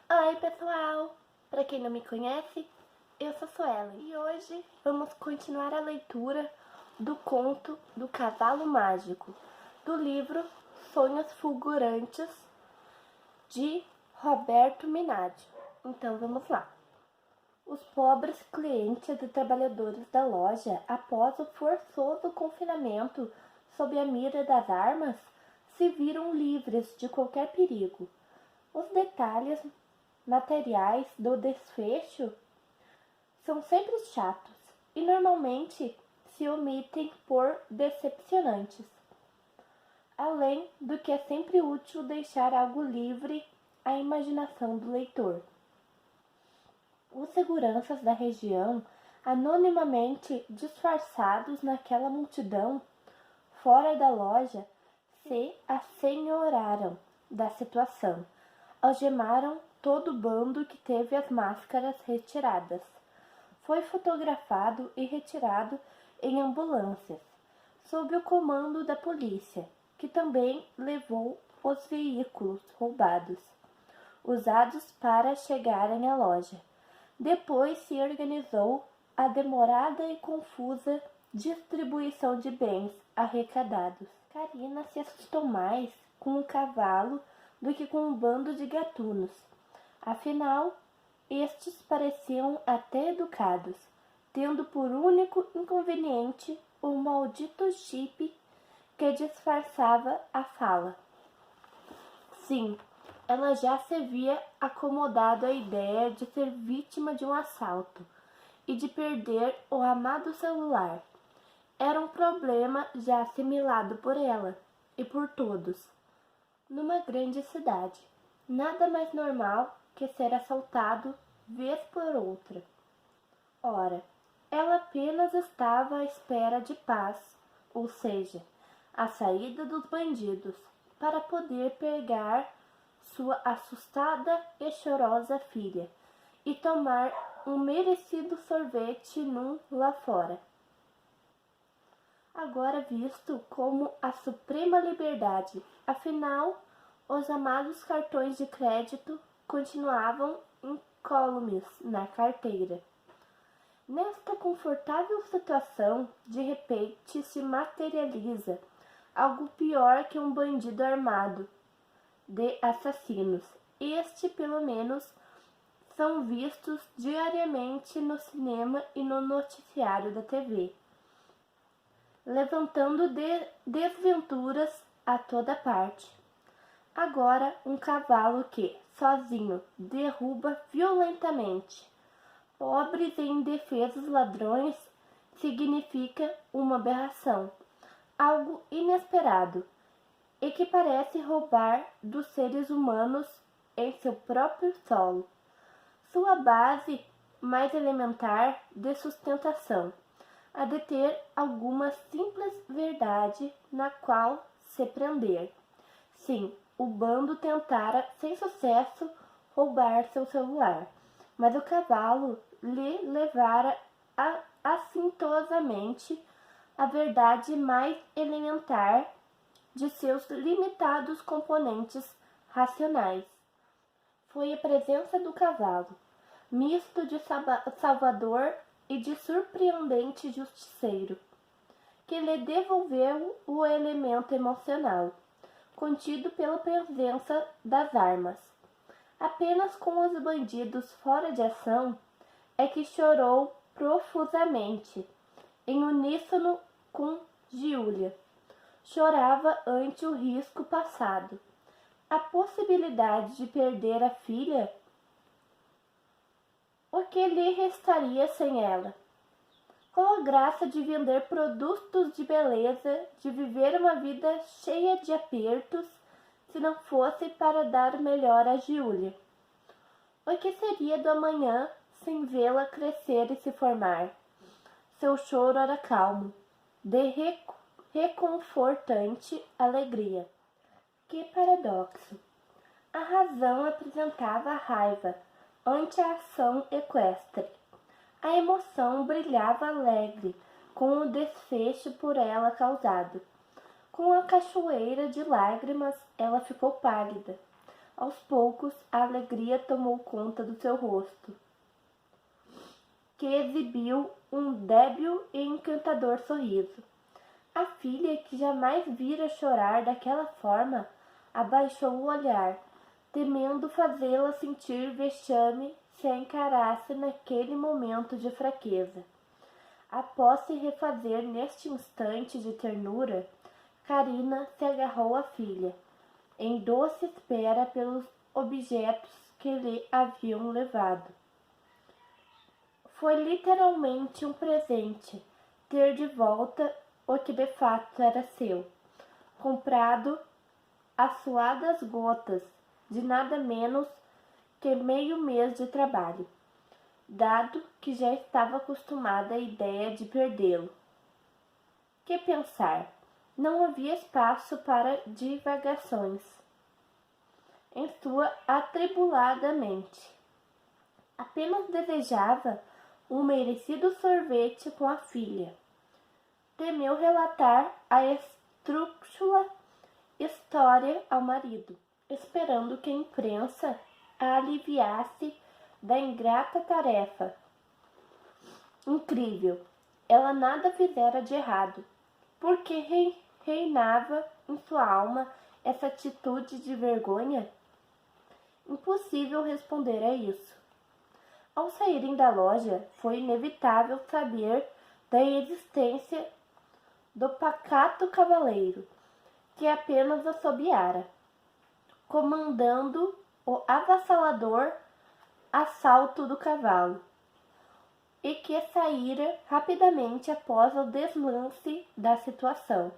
Oi pessoal, para quem não me conhece, eu sou Suelen e hoje vamos continuar a leitura do conto do Cavalo Mágico, do livro Sonhos Fulgurantes, de Roberto Minardi. Então vamos lá. Os pobres clientes e trabalhadores da loja, após o forçoso confinamento sob a mira das armas, se viram livres de qualquer perigo. Os detalhes materiais do desfecho são sempre chatos e normalmente se omitem por decepcionantes. Além do que é sempre útil deixar algo livre à imaginação do leitor. Os seguranças da região, anonimamente disfarçados naquela multidão fora da loja, se assenhoraram da situação. Algemaram todo o bando que teve as máscaras retiradas. Foi fotografado e retirado em ambulâncias, sob o comando da polícia, que também levou os veículos roubados, usados para chegarem à loja. Depois se organizou a demorada e confusa distribuição de bens arrecadados. Karina se assustou mais com o cavalo do que com um bando de gatunos. Afinal, estes pareciam até educados, tendo por único inconveniente o maldito chip que disfarçava a fala. Sim, ela já se via acomodada à ideia de ser vítima de um assalto e de perder o amado celular. Era um problema já assimilado por ela e por todos. Numa grande cidade, nada mais normal que ser assaltado vez por outra. Ora, ela apenas estava à espera de paz, ou seja, a saída dos bandidos, para poder pegar sua assustada e chorosa filha e tomar um merecido sorvete lá fora. Agora visto como a suprema liberdade. Afinal, os amados cartões de crédito continuavam incólumes na carteira. Nesta confortável situação, de repente se materializa algo pior que um bandido armado de assassinos. Este, pelo menos, são vistos diariamente no cinema e no noticiário da TV. Levantando desventuras a toda parte. Agora um cavalo que, sozinho, derruba violentamente pobres e indefesos ladrões significa uma aberração, algo inesperado, e que parece roubar dos seres humanos em seu próprio solo, sua base mais elementar de sustentação, a de ter alguma simples verdade na qual se prender. Sim, o bando tentara, sem sucesso, roubar seu celular, mas o cavalo lhe levara assintosamente a verdade mais elementar de seus limitados componentes racionais. Foi a presença do cavalo, misto de salvador e de surpreendente justiceiro, que lhe devolveu o elemento emocional, contido pela presença das armas. Apenas com os bandidos fora de ação é que chorou profusamente, em uníssono com Giulia. Chorava ante o risco passado, a possibilidade de perder a filha. O que lhe restaria sem ela? Qual a graça de vender produtos de beleza, de viver uma vida cheia de apertos, se não fosse para dar o melhor a Giulia? O que seria do amanhã sem vê-la crescer e se formar? Seu choro era calmo, de reconfortante alegria. Que paradoxo! A razão apresentava a raiva ante a ação equestre. A emoção brilhava alegre com o desfecho por ela causado. Com a cachoeira de lágrimas, ela ficou pálida. Aos poucos, a alegria tomou conta do seu rosto, que exibiu um débil e encantador sorriso. A filha, que jamais vira chorar daquela forma, abaixou o olhar, temendo fazê-la sentir vexame se a encarasse naquele momento de fraqueza. Após se refazer neste instante de ternura, Carina se agarrou à filha, em doce espera pelos objetos que lhe haviam levado. Foi literalmente um presente ter de volta o que de fato era seu, comprado a suadas gotas de nada menos que meio mês de trabalho, dado que já estava acostumada à ideia de perdê-lo. Que pensar? Não havia espaço para divagações em sua atribulada mente. Apenas desejava um merecido sorvete com a filha. Temeu relatar a estrúxula história ao marido, esperando que a imprensa a aliviasse da ingrata tarefa. Incrível! Ela nada fizera de errado. Por que reinava em sua alma essa atitude de vergonha? Impossível responder a isso. Ao saírem da loja, foi inevitável saber da existência do pacato cavaleiro, que apenas assobiara, comandando o avassalador assalto do cavalo, e que saíra rapidamente após o deslance da situação.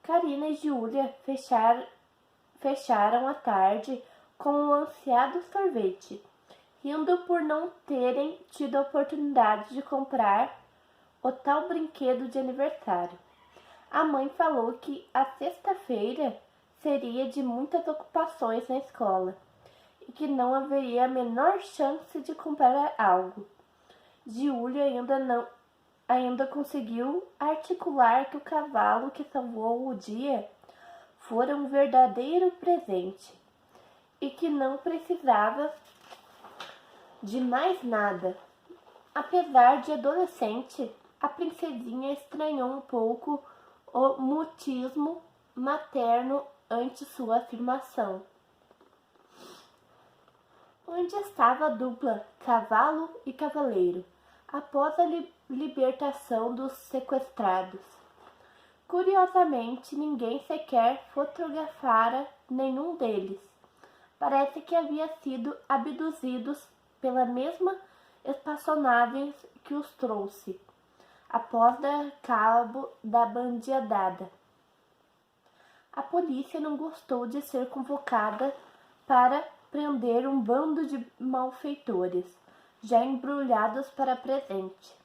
Carina e Júlia fecharam a tarde com o ansiado sorvete, rindo por não terem tido a oportunidade de comprar o tal brinquedo de aniversário. A mãe falou que a sexta-feira seria de muitas ocupações na escola e que não haveria a menor chance de comprar algo. Júlia ainda conseguiu articular que o cavalo que salvou o dia fora um verdadeiro presente e que não precisava de mais nada. Apesar de adolescente, a princesinha estranhou um pouco o mutismo materno ante sua afirmação. Onde estava a dupla cavalo e cavaleiro, após a libertação dos sequestrados? Curiosamente, ninguém sequer fotografara nenhum deles. Parece que havia sido abduzidos pela mesma espaçonave que os trouxe, após dar cabo da bandeada. A polícia não gostou de ser convocada para prender um bando de malfeitores, já embrulhados para presente,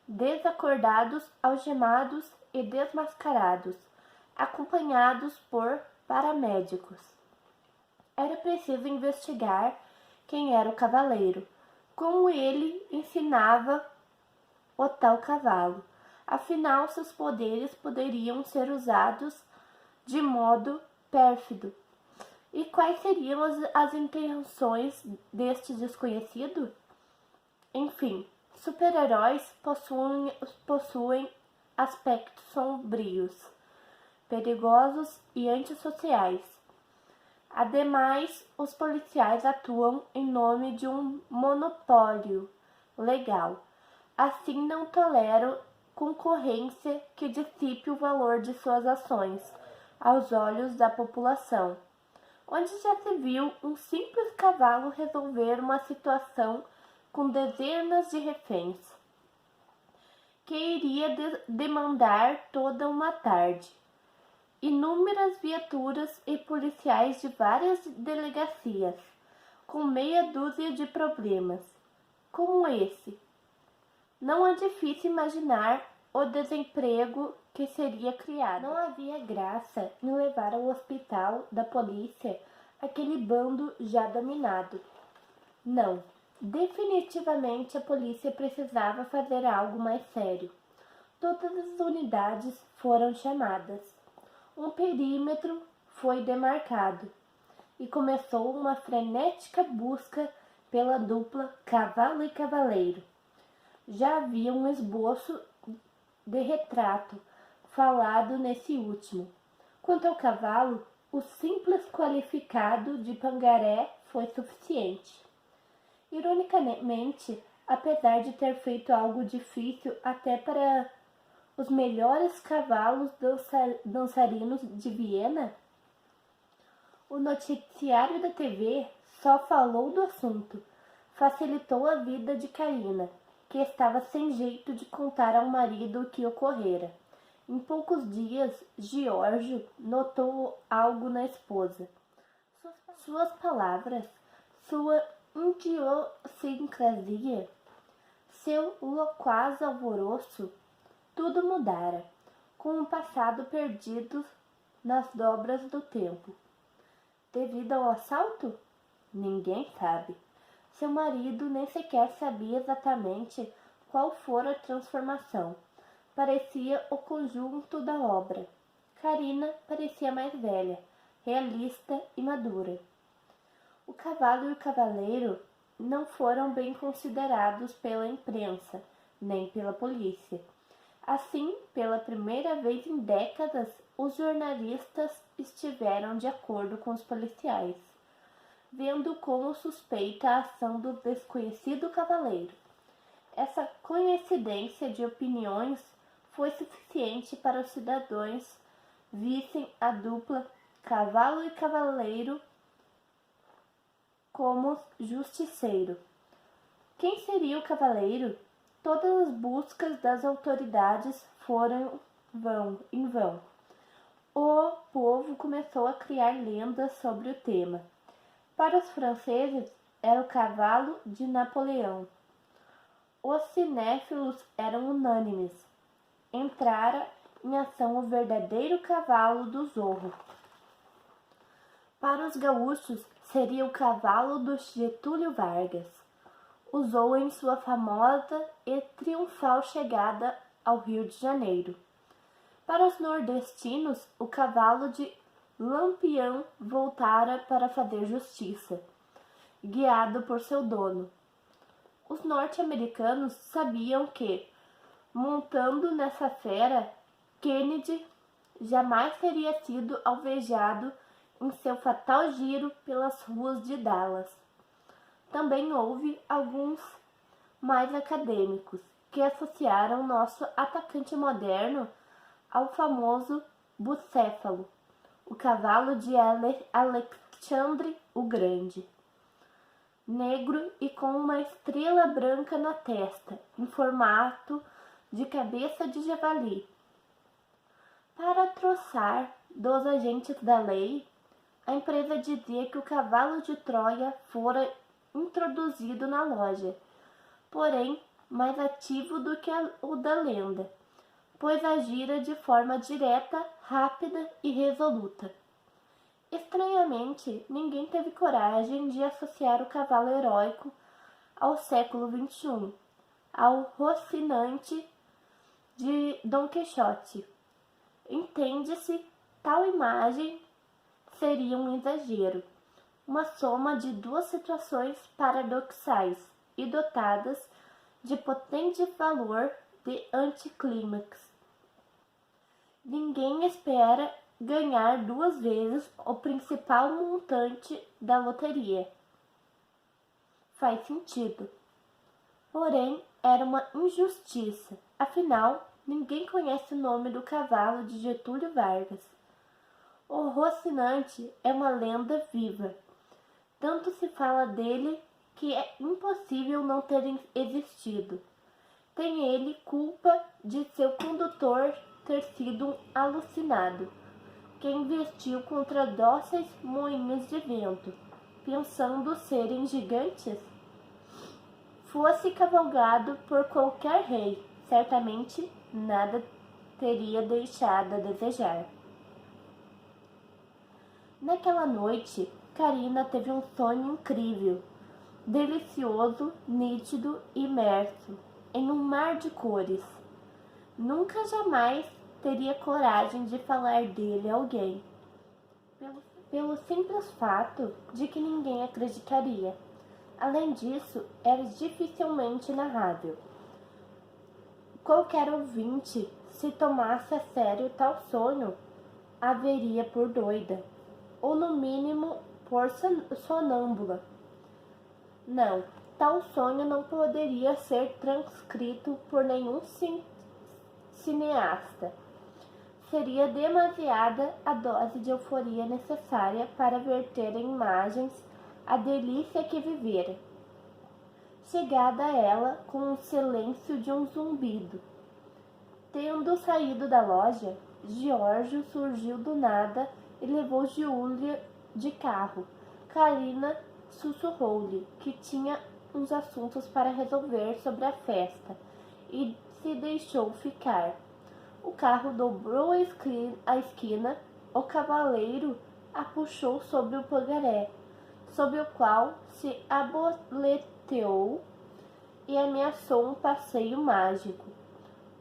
desacordados, algemados e desmascarados, acompanhados por paramédicos. Era preciso investigar quem era o cavaleiro, como ele ensinava o tal cavalo. Afinal, seus poderes poderiam ser usados de modo pérfido. E quais seriam as intenções deste desconhecido? Enfim, super-heróis possuem aspectos sombrios, perigosos e antissociais. Ademais, os policiais atuam em nome de um monopólio legal. Assim, não toleram concorrência que dissipe o valor de suas ações aos olhos da população. Onde já se viu um simples cavalo resolver uma situação com dezenas de reféns, que iria demandar toda uma tarde? Inúmeras viaturas e policiais de várias delegacias, com meia dúzia de problemas, como esse. Não é difícil imaginar o desemprego que seria criado. Não havia graça em levar ao hospital da polícia aquele bando já dominado. Não, definitivamente a polícia precisava fazer algo mais sério. Todas as unidades foram chamadas. Um perímetro foi demarcado e começou uma frenética busca pela dupla cavalo e cavaleiro. Já havia um esboço de retrato falado nesse último. Quanto ao cavalo, o simples qualificado de pangaré foi suficiente. Ironicamente, apesar de ter feito algo difícil até para os melhores cavalos dançarinos de Viena, o noticiário da TV só falou do assunto. Facilitou a vida de Karina, que estava sem jeito de contar ao marido o que ocorrera. Em poucos dias, Giorgio notou algo na esposa. Suas palavras, sua idiosincrasia, seu loquaz alvoroço, tudo mudara, com o passado perdido nas dobras do tempo. Devido ao assalto? Ninguém sabe. Seu marido nem sequer sabia exatamente qual fora a transformação. Parecia o conjunto da obra. Karina parecia mais velha, realista e madura. O cavalo e o cavaleiro não foram bem considerados pela imprensa, nem pela polícia. Assim, pela primeira vez em décadas, os jornalistas estiveram de acordo com os policiais, vendo como suspeita a ação do desconhecido cavaleiro. Essa coincidência de opiniões foi suficiente para os cidadãos vissem a dupla cavalo e cavaleiro como justiceiro. Quem seria o cavaleiro? Todas as buscas das autoridades foram em vão. O povo começou a criar lendas sobre o tema. Para os franceses, era o cavalo de Napoleão. Os cinéfilos eram unânimes. Entrara em ação o verdadeiro cavalo do Zorro. Para os gaúchos, seria o cavalo do Getúlio Vargas. Usou em sua famosa e triunfal chegada ao Rio de Janeiro. Para os nordestinos, o cavalo de Lampião voltara para fazer justiça, guiado por seu dono. Os norte-americanos sabiam que, montando nessa fera, Kennedy jamais teria sido alvejado em seu fatal giro pelas ruas de Dallas. Também houve alguns mais acadêmicos que associaram nosso atacante moderno ao famoso Bucéfalo, o cavalo de Alexandre o Grande, negro e com uma estrela branca na testa, em formato de cabeça de javali. Para troçar dos agentes da lei, a empresa dizia que o cavalo de Troia fora introduzido na loja, porém mais ativo do que o da lenda, pois agira de forma direta, rápida e resoluta. Estranhamente, ninguém teve coragem de associar o cavalo heróico ao século XXI, ao Rocinante de Dom Quixote. Entende-se, tal imagem seria um exagero, uma soma de duas situações paradoxais e dotadas de potente valor de anticlímax. Ninguém espera ganhar duas vezes o principal montante da loteria. Faz sentido. Porém, era uma injustiça. Afinal, ninguém conhece o nome do cavalo de Getúlio Vargas. O Rocinante é uma lenda viva. Tanto se fala dele que é impossível não ter existido. Tem ele culpa de seu condutor ter sido um alucinado, que investiu contra dóceis moinhos de vento, pensando serem gigantes. Fosse cavalgado por qualquer rei, certamente nada teria deixado a desejar. Naquela noite, Karina teve um sonho incrível, delicioso, nítido e imerso em um mar de cores. Nunca jamais teria coragem de falar dele a alguém, pelo simples fato de que ninguém acreditaria. Além disso, era dificilmente narrável. Qualquer ouvinte, se tomasse a sério tal sonho, a veria por doida, ou no mínimo por sonâmbula. Não, tal sonho não poderia ser transcrito por nenhum cineasta. Seria demasiada a dose de euforia necessária para verter em imagens a delícia que vivera. Chegada a ela com o silêncio de um zumbido. Tendo saído da loja, Giorgio surgiu do nada e levou Giulia de carro. Carina sussurrou-lhe que tinha uns assuntos para resolver sobre a festa e se deixou ficar. O carro dobrou a esquina, o cavaleiro a puxou sobre o pangaré, sob o qual se aboleteou e ameaçou um passeio mágico.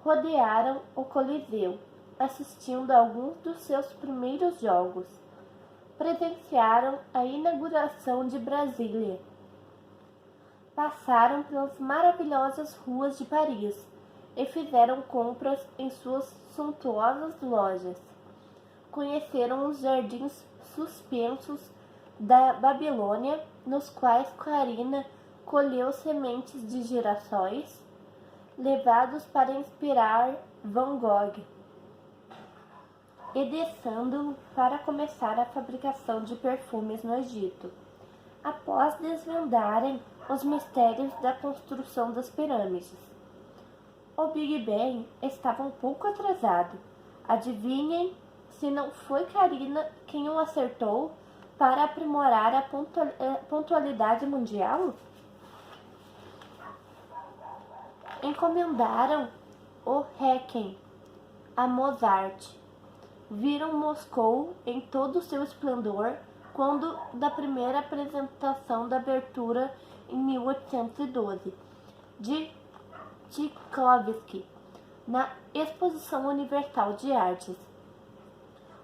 Rodearam o Coliseu, assistindo a alguns dos seus primeiros jogos. Presenciaram a inauguração de Brasília. Passaram pelas maravilhosas ruas de Paris e fizeram compras em suas suntuosas lojas. Conheceram os jardins suspensos da Babilônia, nos quais Carina colheu sementes de girassóis, levados para inspirar Van Gogh, e descendo para começar a fabricação de perfumes no Egito. Após desvendarem os mistérios da construção das pirâmides, o Big Ben estava um pouco atrasado. Adivinhem se não foi Carina quem o acertou para aprimorar a pontualidade mundial? Encomendaram o Requiem a Mozart. Viram Moscou em todo o seu esplendor quando da primeira apresentação da abertura em 1812 de Tchaikovsky na Exposição Universal de Artes.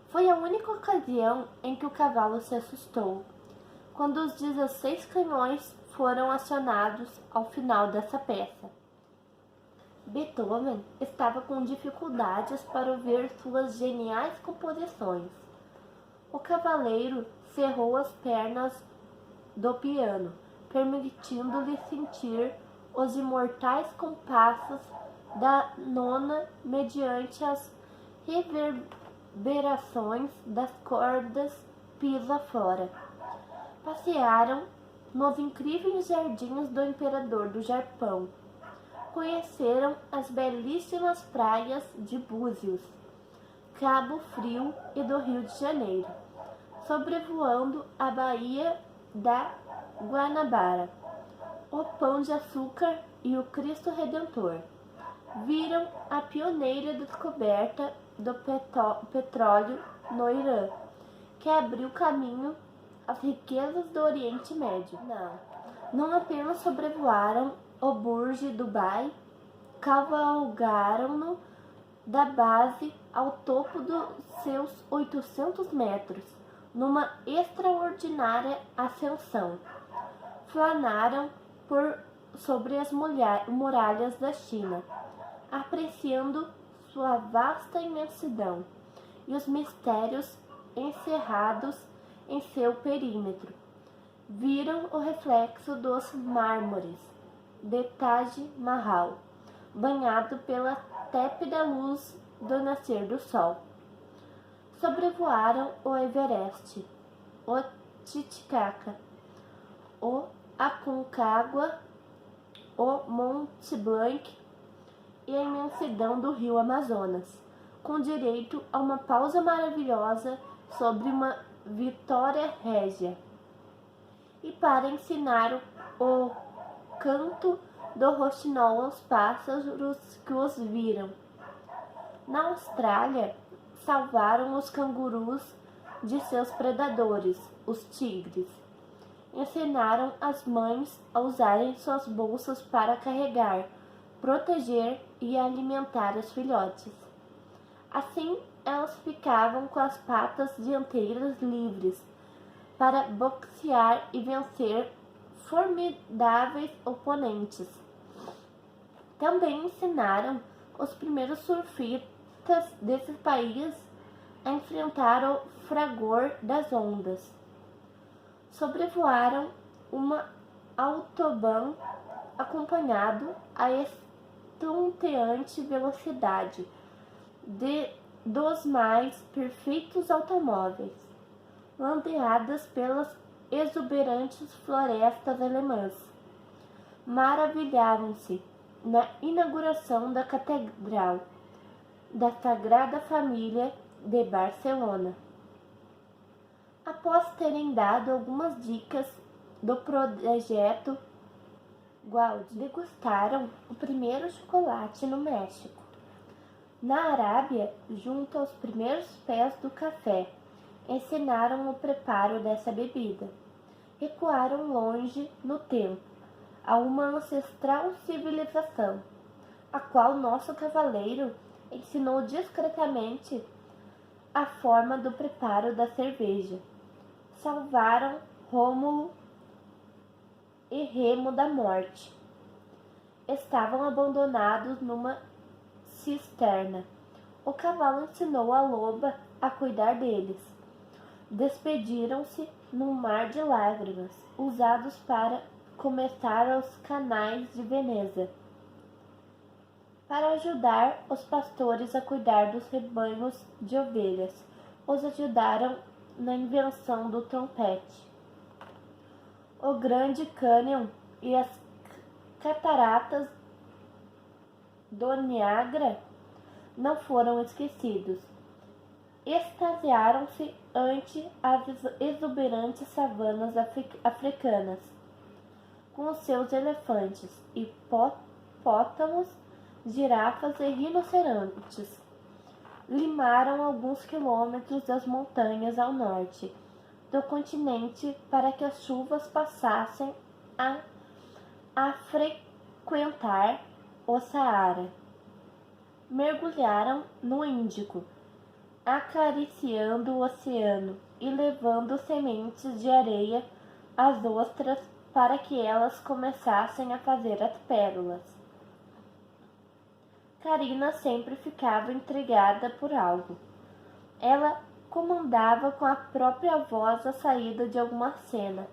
Foi a única ocasião em que o cavalo se assustou, quando os 16 canhões foram acionados ao final dessa peça. Beethoven estava com dificuldades para ouvir suas geniais composições. O cavaleiro cerrou as pernas do piano, permitindo-lhe sentir os imortais compassos da nona mediante as reverberações das cordas pisa fora. Passearam nos incríveis jardins do imperador do Japão. Conheceram as belíssimas praias de Búzios, Cabo Frio e do Rio de Janeiro, sobrevoando a Baía da Guanabara, o Pão de Açúcar e o Cristo Redentor. Viram a pioneira descoberta do petróleo no Irã, que abriu caminho às riquezas do Oriente Médio. Não apenas sobrevoaram o Burj Dubai, cavalgaram-no da base ao topo dos seus 800 metros, numa extraordinária ascensão. Flanaram sobre as muralhas da China, apreciando sua vasta imensidão e os mistérios encerrados em seu perímetro. Viram o reflexo dos mármores de Taj Mahal, banhado pela tépida luz do nascer do sol. Sobrevoaram o Everest, o Titicaca, o Aconcagua, o Mont Blanc e a imensidão do rio Amazonas, com direito a uma pausa maravilhosa sobre uma Vitória Régia. E para ensinar o canto do roxinol aos pássaros que os viram. Na Austrália, salvaram os cangurus de seus predadores, os tigres. Ensinaram as mães a usarem suas bolsas para carregar, proteger e alimentar os filhotes. Assim, elas ficavam com as patas dianteiras livres, para boxear e vencer formidáveis oponentes. Também ensinaram os primeiros surfistas desse país a enfrentar o fragor das ondas. Sobrevoaram uma autobahn acompanhado a estonteante velocidade dos mais perfeitos automóveis, landeadas pelas exuberantes florestas alemãs. Maravilhavam-se na inauguração da Catedral da Sagrada Família de Barcelona. Após terem dado algumas dicas do projeto Gaudí, degustaram o primeiro chocolate no México. Na Arábia, junto aos primeiros pés do café, ensinaram o preparo dessa bebida. Recuaram longe no tempo, a uma ancestral civilização, a qual nosso cavaleiro ensinou discretamente a forma do preparo da cerveja. Salvaram Rômulo e Remo da morte. Estavam abandonados numa cisterna. O cavalo ensinou a loba a cuidar deles. Despediram-se num mar de lágrimas, usados para começar aos canais de Veneza, para ajudar os pastores a cuidar dos rebanhos de ovelhas. Os ajudaram na invenção do trompete. O Grande Cânion e as cataratas do Niágara não foram esquecidos. Extasiaram-se ante as exuberantes savanas africanas, com os seus elefantes, hipopótamos, girafas e rinocerontes. Limaram alguns quilômetros das montanhas ao norte do continente para que as chuvas passassem a frequentar o Saara. Mergulharam no Índico, acariciando o oceano e levando sementes de areia às ostras para que elas começassem a fazer as pérolas. Karina sempre ficava intrigada por algo. Ela comandava com a própria voz a saída de alguma cena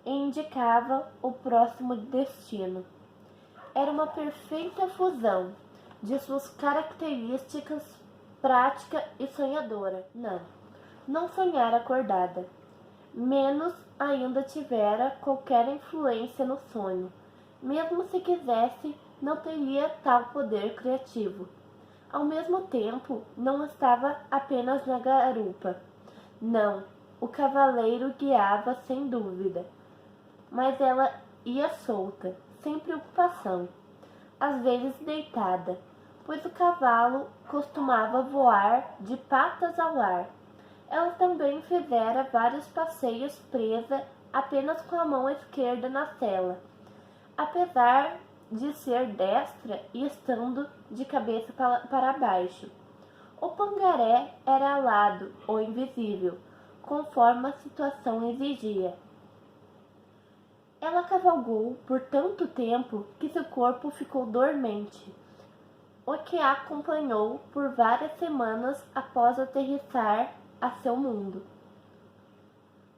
e indicava o próximo destino. Era uma perfeita fusão de suas características prática e sonhadora. Não sonhara acordada. Menos ainda tivera qualquer influência no sonho. Mesmo se quisesse, não teria tal poder criativo. Ao mesmo tempo, não estava apenas na garupa. Não, o cavaleiro guiava sem dúvida. Mas ela ia solta, sem preocupação, às vezes deitada, pois o cavalo costumava voar de patas ao ar. Ela também fizera vários passeios presa apenas com a mão esquerda na sela, apesar de ser destra e estando de cabeça para baixo. O pangaré era alado ou invisível, conforme a situação exigia. Ela cavalgou por tanto tempo que seu corpo ficou dormente, o que a acompanhou por várias semanas após aterrissar a seu mundo.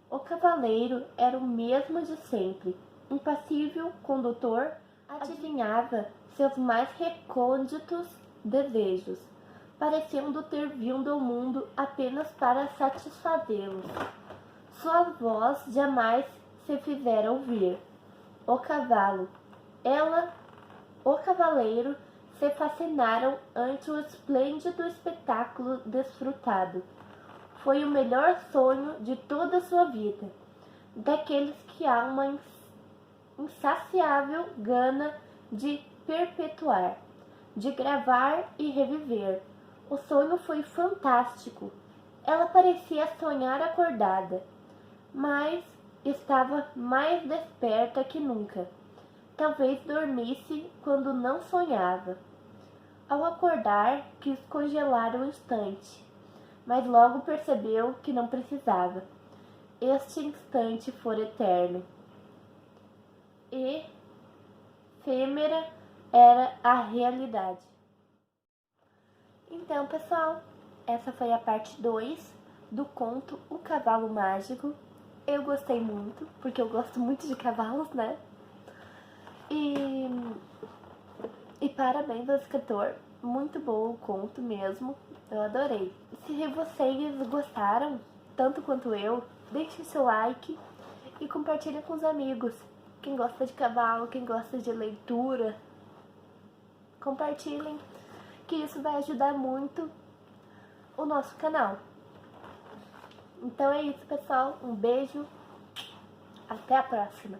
O cavaleiro era o mesmo de sempre. Impassível condutor, adivinhava seus mais recônditos desejos, parecendo ter vindo ao mundo apenas para satisfazê-los. Sua voz jamais se fizera ouvir. O cavalo, o cavaleiro se fascinaram ante o esplêndido espetáculo desfrutado. Foi o melhor sonho de toda a sua vida, daqueles que há uma insaciável gana de perpetuar, de gravar e reviver. O sonho foi fantástico. Ela parecia sonhar acordada, mas estava mais desperta que nunca. Talvez dormisse quando não sonhava. Ao acordar, quis congelar um instante, mas logo percebeu que não precisava. este instante for eterno. E efêmera era a realidade. Então, pessoal, essa foi a parte 2 do conto O Cavalo Mágico. Eu gostei muito, porque eu gosto muito de cavalos, né? E parabéns ao escritor, muito bom o conto mesmo, eu adorei. Se vocês gostaram, tanto quanto eu, deixe seu like e compartilhe com os amigos. Quem gosta de cavalo, quem gosta de leitura, compartilhem, que isso vai ajudar muito o nosso canal. Então é isso, pessoal, um beijo, até a próxima!